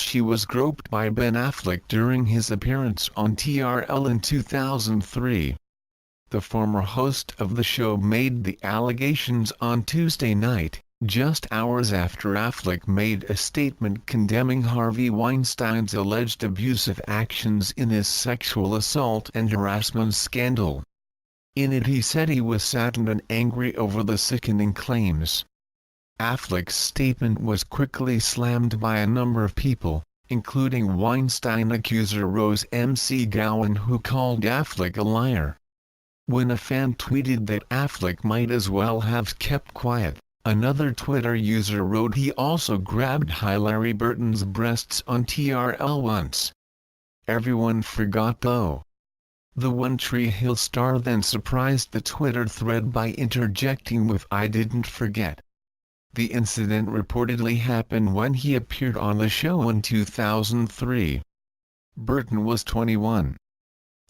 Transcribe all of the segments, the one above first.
She was groped by Ben Affleck during his appearance on TRL in 2003. The former host of the show made the allegations on Tuesday night, just hours after Affleck made a statement condemning Harvey Weinstein's alleged abusive actions in his sexual assault and harassment scandal. In it he said he was saddened and angry over the sickening claims. Affleck's statement was quickly slammed by a number of people, including Weinstein accuser Rose McGowan, who called Affleck a liar. When a fan tweeted that Affleck might as well have kept quiet, another Twitter user wrote he also grabbed Hilarie Burton's breasts on TRL once. Everyone forgot though. The One Tree Hill star then surprised the Twitter thread by interjecting with "I didn't forget." The incident reportedly happened when he appeared on the show in 2003. Burton was 21.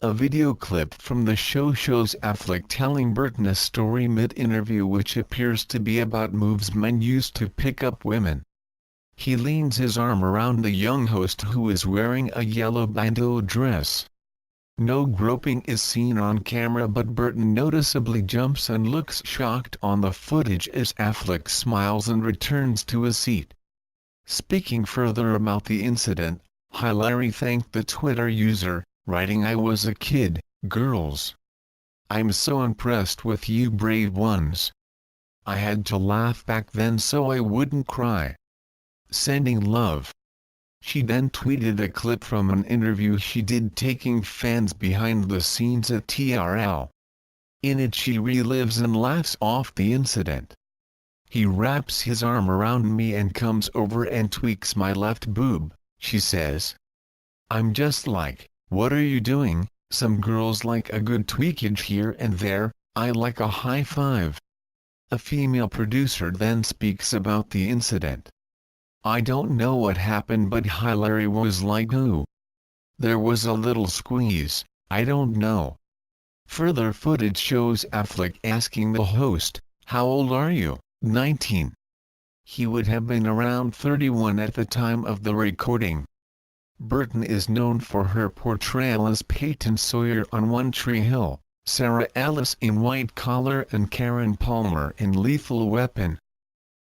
A video clip from the show shows Affleck telling Burton a story mid-interview which appears to be about moves men used to pick up women. He leans his arm around the young host, who is wearing a yellow bandeau dress. No groping is seen on camera, but Burton noticeably jumps and looks shocked on the footage as Affleck smiles and returns to his seat. Speaking further about the incident, Hilarie thanked the Twitter user, writing, "I was a kid, girls. I'm so impressed with you brave ones. I had to laugh back then so I wouldn't cry. Sending love." She then tweeted a clip from an interview she did taking fans behind the scenes at TRL. In it she relives and laughs off the incident. "He wraps his arm around me and comes over and tweaks my left boob," she says. "I'm just like, what are you doing? Some girls like a good tweakage here and there, I like a high five." A female producer then speaks about the incident. "I don't know what happened, but Hilarie was like, ooh. There was a little squeeze, I don't know." Further footage shows Affleck asking the host, "How old are you?" 19. He would have been around 31 at the time of the recording. Burton is known for her portrayal as Peyton Sawyer on One Tree Hill, Sarah Ellis in White Collar, and Karen Palmer in Lethal Weapon.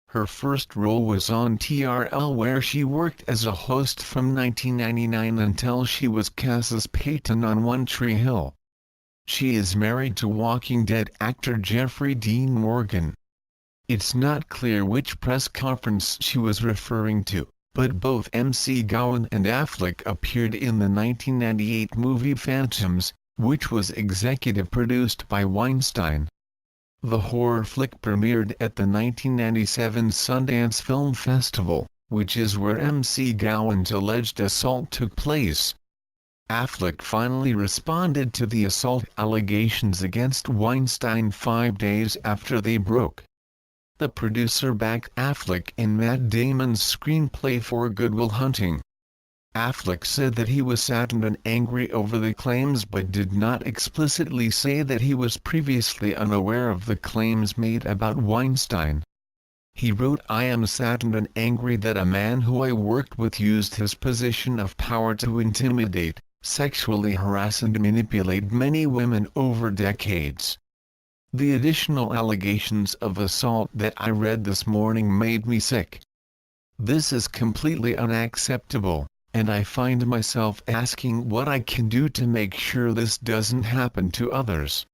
Her first role was on TRL, where she worked as a host from 1999 until she was cast as Peyton on One Tree Hill. She is married to Walking Dead actor Jeffrey Dean Morgan. It's not clear which press conference she was referring to, but both McGowan and Affleck appeared in the 1998 movie Phantoms, which was executive produced by Weinstein. The horror flick premiered at the 1997 Sundance Film Festival, which is where McGowan's alleged assault took place. Affleck finally responded to the assault allegations against Weinstein 5 days after they broke. The producer backed Affleck in Matt Damon's screenplay for Good Will Hunting. Affleck said that he was saddened and angry over the claims, but did not explicitly say that he was previously unaware of the claims made about Weinstein. He wrote, "I am saddened and angry that a man who I worked with used his position of power to intimidate, sexually harass and manipulate many women over decades. The additional allegations of assault that I read this morning made me sick. This is completely unacceptable, and I find myself asking what I can do to make sure this doesn't happen to others.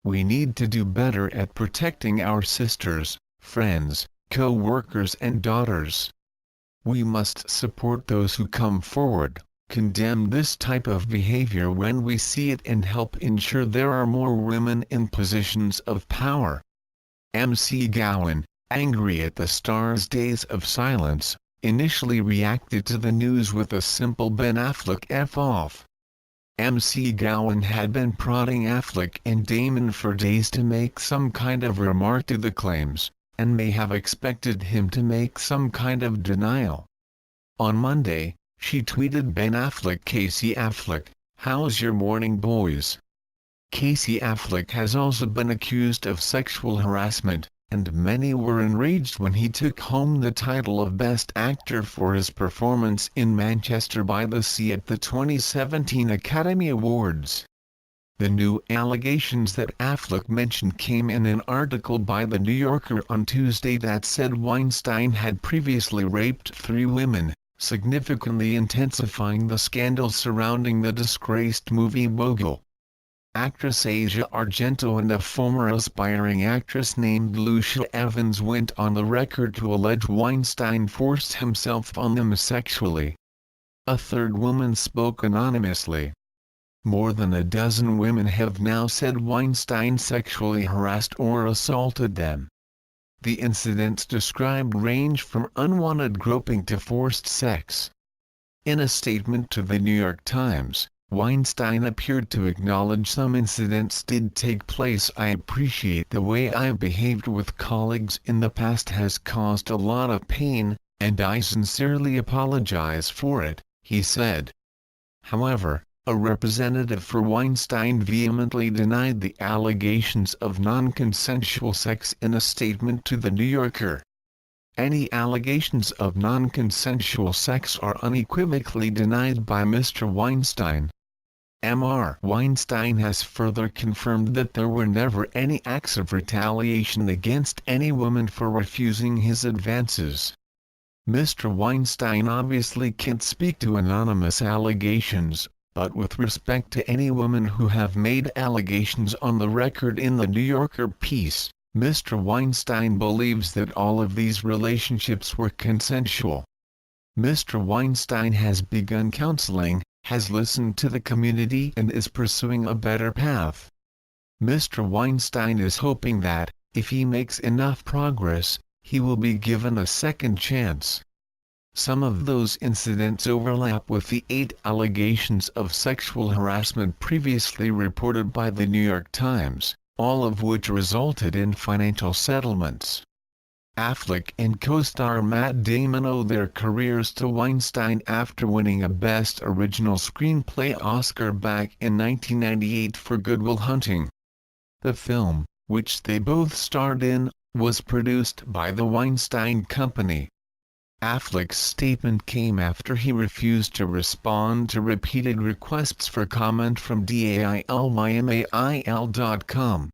We need to do better at protecting our sisters, friends, co-workers and daughters. We must support those who come forward, condemn this type of behavior when we see it, and help ensure there are more women in positions of power." McGowan, angry at the star's days of silence, initially reacted to the news with a simple "Ben Affleck F off." McGowan had been prodding Affleck and Damon for days to make some kind of remark to the claims, and may have expected him to make some kind of denial. On Monday, she tweeted Ben Affleck, "Casey Affleck, how's your morning boys?" Casey Affleck has also been accused of sexual harassment, and many were enraged when he took home the title of Best Actor for his performance in Manchester by the Sea at the 2017 Academy Awards. The new allegations that Affleck mentioned came in an article by The New Yorker on Tuesday that said Weinstein had previously raped 3 women, significantly intensifying the scandal surrounding the disgraced movie mogul. Actress Asia Argento and a former aspiring actress named Lucia Evans went on the record to allege Weinstein forced himself on them sexually. A third woman spoke anonymously. More than a dozen women have now said Weinstein sexually harassed or assaulted them. The incidents described range from unwanted groping to forced sex. In a statement to the New York Times, Weinstein appeared to acknowledge some incidents did take place. "I appreciate the way I've behaved with colleagues in the past has caused a lot of pain, and I sincerely apologize for it," he said. However, a representative for Weinstein vehemently denied the allegations of non-consensual sex in a statement to The New Yorker. Any allegations of non-consensual sex are unequivocally denied by Mr. Weinstein. Mr. Weinstein has further confirmed that there were never any acts of retaliation against any woman for refusing his advances. Mr. Weinstein obviously can't speak to anonymous allegations, but with respect to any women who have made allegations on the record in the New Yorker piece, Mr. Weinstein believes that all of these relationships were consensual. Mr. Weinstein has begun counseling, has listened to the community and is pursuing a better path. Mr. Weinstein is hoping that, if he makes enough progress, he will be given a second chance. Some of those incidents overlap with the 8 allegations of sexual harassment previously reported by the New York Times, all of which resulted in financial settlements. Affleck and co-star Matt Damon owe their careers to Weinstein after winning a Best Original Screenplay Oscar back in 1998 for Good Will Hunting. The film, which they both starred in, was produced by the Weinstein Company. Affleck's statement came after he refused to respond to repeated requests for comment from DAILYMAIL.com.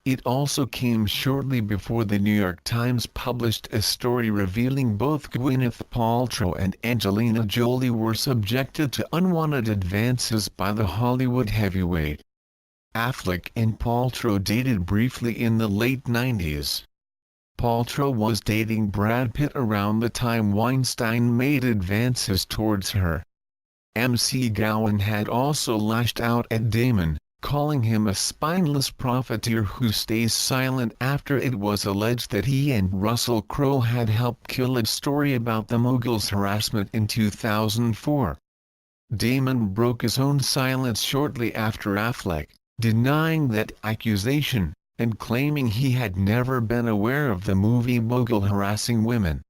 It also came shortly before the New York Times published a story revealing both Gwyneth Paltrow and Angelina Jolie were subjected to unwanted advances by the Hollywood heavyweight. Affleck and Paltrow dated briefly in the late 90s. Paltrow was dating Brad Pitt around the time Weinstein made advances towards her. McGowan had also lashed out at Damon, calling him a spineless profiteer who stays silent after it was alleged that he and Russell Crowe had helped kill a story about the mogul's harassment in 2004. Damon broke his own silence shortly after Affleck, denying that accusation, and claiming he had never been aware of the movie mogul harassing women.